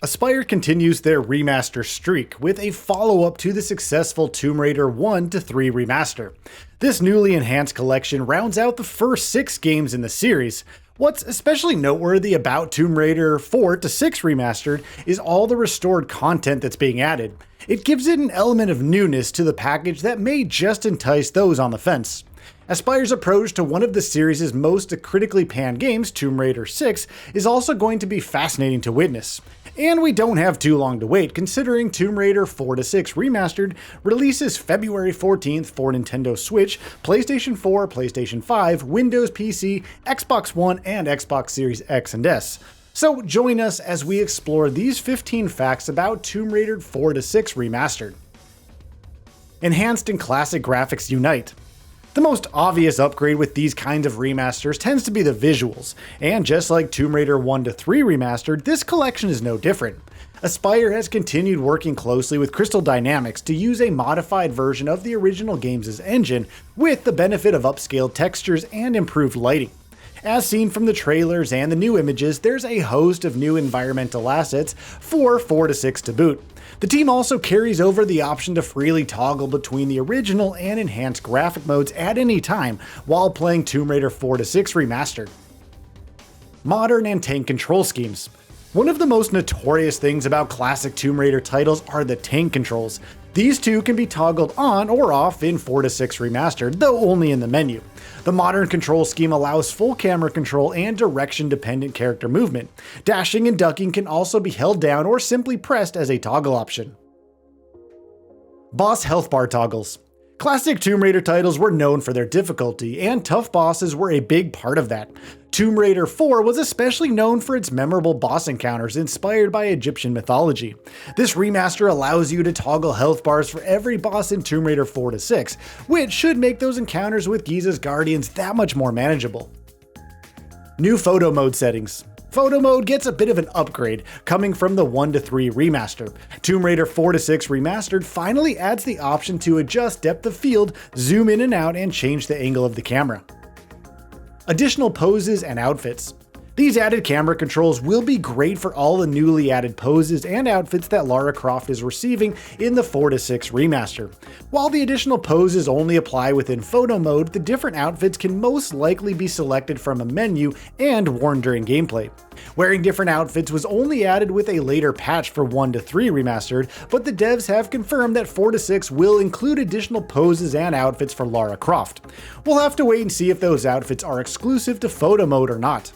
Aspyr continues their remaster streak with a follow-up to the successful Tomb Raider 1-3 remaster. This newly enhanced collection rounds out the first 6 games in the series. What's especially noteworthy about Tomb Raider 4-6 Remastered is all the restored content that's being added. It gives it an element of newness to the package that may just entice those on the fence. Aspyr's approach to one of the series' most critically panned games, Tomb Raider 6, is also going to be fascinating to witness. And we don't have too long to wait, considering Tomb Raider 4-6 Remastered releases February 14th for Nintendo Switch, PlayStation 4, PlayStation 5, Windows PC, Xbox One, and Xbox Series X and S. So join us as we explore these 15 facts about Tomb Raider 4-6 Remastered. Enhanced and classic graphics unite. The most obvious upgrade with these kinds of remasters tends to be the visuals, and just like Tomb Raider 1-3 Remastered, this collection is no different. Aspyr has continued working closely with Crystal Dynamics to use a modified version of the original game's engine, with the benefit of upscaled textures and improved lighting. As seen from the trailers and the new images, there's a host of new environmental assets for 4-6 to boot. The team also carries over the option to freely toggle between the original and enhanced graphic modes at any time while playing Tomb Raider 4-6 Remastered. Modern and tank control schemes. One of the most notorious things about classic Tomb Raider titles are the tank controls. These two can be toggled on or off in 4-6 Remastered, though only in the menu. The modern control scheme allows full camera control and direction-dependent character movement. Dashing and ducking can also be held down or simply pressed as a toggle option. Boss health bar toggles. Classic Tomb Raider titles were known for their difficulty, and tough bosses were a big part of that. Tomb Raider 4 was especially known for its memorable boss encounters inspired by Egyptian mythology. This remaster allows you to toggle health bars for every boss in Tomb Raider 4-6, which should make those encounters with Giza's Guardians that much more manageable. New photo mode settings. Photo mode gets a bit of an upgrade, coming from the 1-3 remaster. Tomb Raider 4-6 Remastered finally adds the option to adjust depth of field, zoom in and out, and change the angle of the camera. Additional poses and outfits. These added camera controls will be great for all the newly added poses and outfits that Lara Croft is receiving in the 4-6 remaster. While the additional poses only apply within photo mode, the different outfits can most likely be selected from a menu and worn during gameplay. Wearing different outfits was only added with a later patch for 1-3 remastered, but the devs have confirmed that 4-6 will include additional poses and outfits for Lara Croft. We'll have to wait and see if those outfits are exclusive to photo mode or not.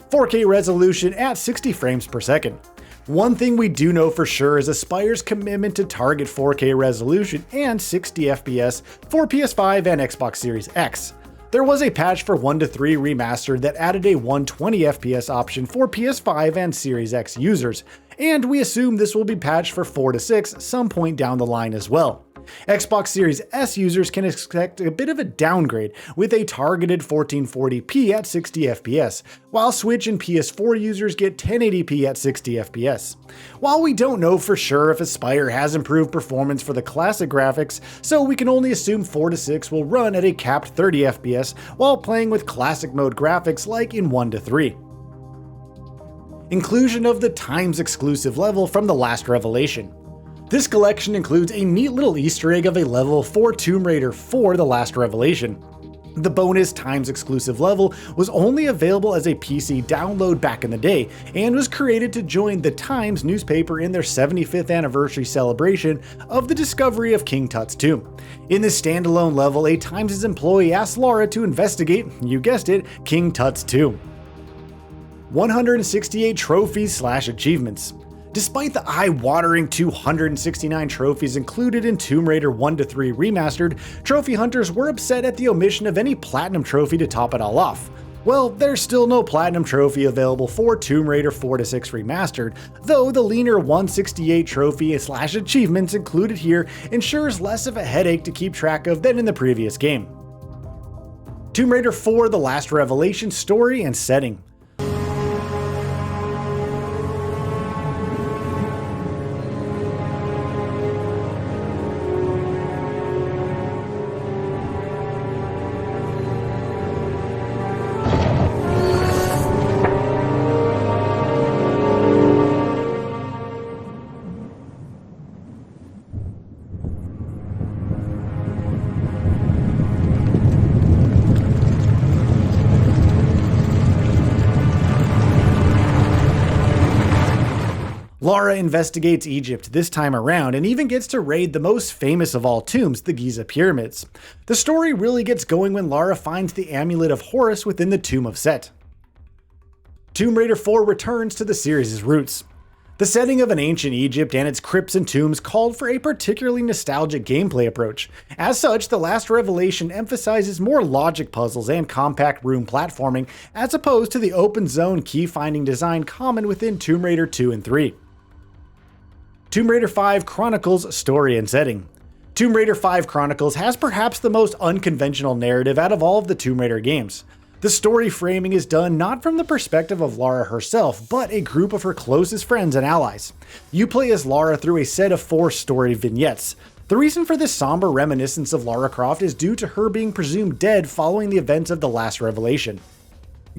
4K resolution at 60 frames per second. One thing we do know for sure is Aspyr's commitment to target 4K resolution and 60 FPS for PS5 and Xbox Series X. There was a patch for 1-3 Remastered that added a 120 FPS option for PS5 and Series X users, and we assume this will be patched for 4-6 some point down the line as well. Xbox Series S users can expect a bit of a downgrade with a targeted 1440p at 60 FPS, while Switch and PS4 users get 1080p at 60 FPS. While we don't know for sure if Aspyr has improved performance for the classic graphics, so we can only assume 4-6 will run at a capped 30 FPS while playing with classic mode graphics like in 1-3. Inclusion of the Times exclusive level from The Last Revelation. This collection includes a neat little Easter egg of a level for Tomb Raider 4: The Last Revelation. The bonus Times exclusive level was only available as a PC download back in the day, and was created to join the Times newspaper in their 75th anniversary celebration of the discovery of King Tut's tomb. In this standalone level, a Times' employee asks Lara to investigate, you guessed it, King Tut's tomb. 168 trophies/achievements. Despite the eye-watering 269 trophies included in Tomb Raider 1-3 Remastered, trophy hunters were upset at the omission of any platinum trophy to top it all off. Well, there's still no platinum trophy available for Tomb Raider 4-6 Remastered, though the leaner 168 trophy/achievements included here ensures less of a headache to keep track of than in the previous game. Tomb Raider 4: The Last Revelation story and setting. Lara investigates Egypt this time around and even gets to raid the most famous of all tombs, the Giza pyramids. The story really gets going when Lara finds the amulet of Horus within the tomb of Set. Tomb Raider 4 returns to the series' roots. The setting of an ancient Egypt and its crypts and tombs called for a particularly nostalgic gameplay approach. As such, the last revelation emphasizes more logic puzzles and compact room platforming as opposed to the open zone key-finding design common within Tomb Raider 2 and 3. Tomb Raider 5 Chronicles Story and Setting. Tomb Raider 5 Chronicles has perhaps the most unconventional narrative out of all of the Tomb Raider games. The story framing is done not from the perspective of Lara herself, but a group of her closest friends and allies. You play as Lara through a set of 4 story vignettes. The reason for this somber reminiscence of Lara Croft is due to her being presumed dead following the events of the last revelation.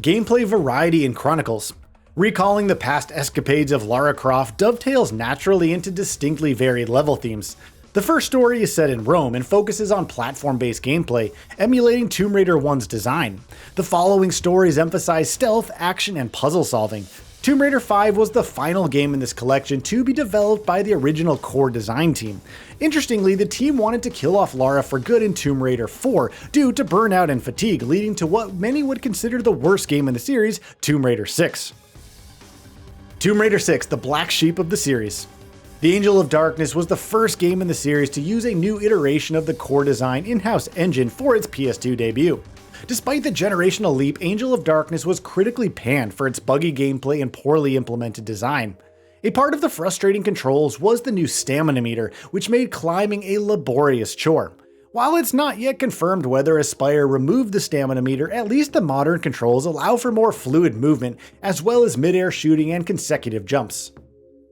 Gameplay variety in Chronicles. Recalling the past escapades of Lara Croft dovetails naturally into distinctly varied level themes. The first story is set in Rome and focuses on platform-based gameplay, emulating Tomb Raider 1's design. The following stories emphasize stealth, action, and puzzle solving. Tomb Raider 5 was the final game in this collection to be developed by the original core design team. Interestingly, the team wanted to kill off Lara for good in Tomb Raider 4 due to burnout and fatigue, leading to what many would consider the worst game in the series, Tomb Raider 6. Tomb Raider 6, the black sheep of the series. The Angel of Darkness was the first game in the series to use a new iteration of the core design in-house engine for its PS2 debut. Despite the generational leap, Angel of Darkness was critically panned for its buggy gameplay and poorly implemented design. A part of the frustrating controls was the new stamina meter, which made climbing a laborious chore. While it's not yet confirmed whether Aspyr removed the stamina meter, at least the modern controls allow for more fluid movement, as well as mid-air shooting and consecutive jumps.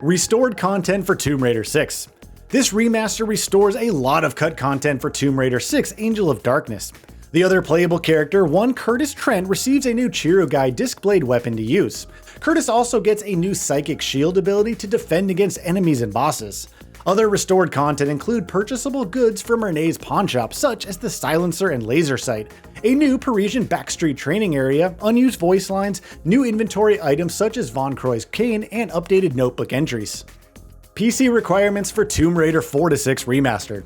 Restored content for Tomb Raider 6. This remaster restores a lot of cut content for Tomb Raider 6 Angel of Darkness. The other playable character, one Curtis Trent, receives a new Chirugai disc blade weapon to use. Curtis also gets a new psychic shield ability to defend against enemies and bosses. Other restored content include purchasable goods from Renee's pawn shop, such as the silencer and laser sight, a new Parisian backstreet training area, unused voice lines, new inventory items such as Von Croy's cane, and updated notebook entries. PC requirements for Tomb Raider IV-VI Remastered.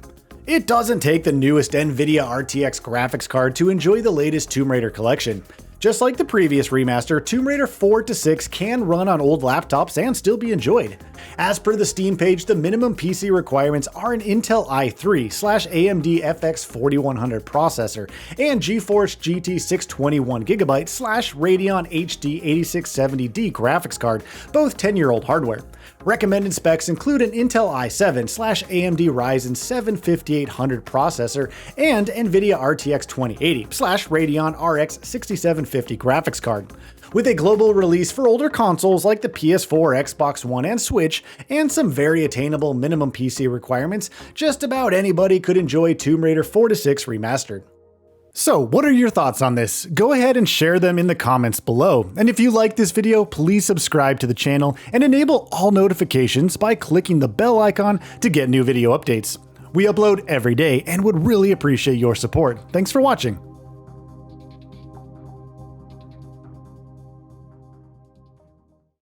It doesn't take the newest NVIDIA RTX graphics card to enjoy the latest Tomb Raider collection. Just like the previous remaster, Tomb Raider 4-6 can run on old laptops and still be enjoyed. As per the Steam page, the minimum PC requirements are an Intel i3/AMD FX 4100 processor and GeForce GT 621GB/Radeon HD 8670D graphics card, both 10-year-old hardware. Recommended specs include an Intel i7/AMD Ryzen 7 5800 processor and NVIDIA RTX 2080/Radeon RX 6750 graphics card. With a global release for older consoles like the PS4, Xbox One, and Switch, and some very attainable minimum PC requirements, just about anybody could enjoy Tomb Raider 4-6 Remastered. So, what are your thoughts on this? Go ahead and share them in the comments below. And if you like this video, please subscribe to the channel and enable all notifications by clicking the bell icon to get new video updates. We upload every day and would really appreciate your support. Thanks for watching.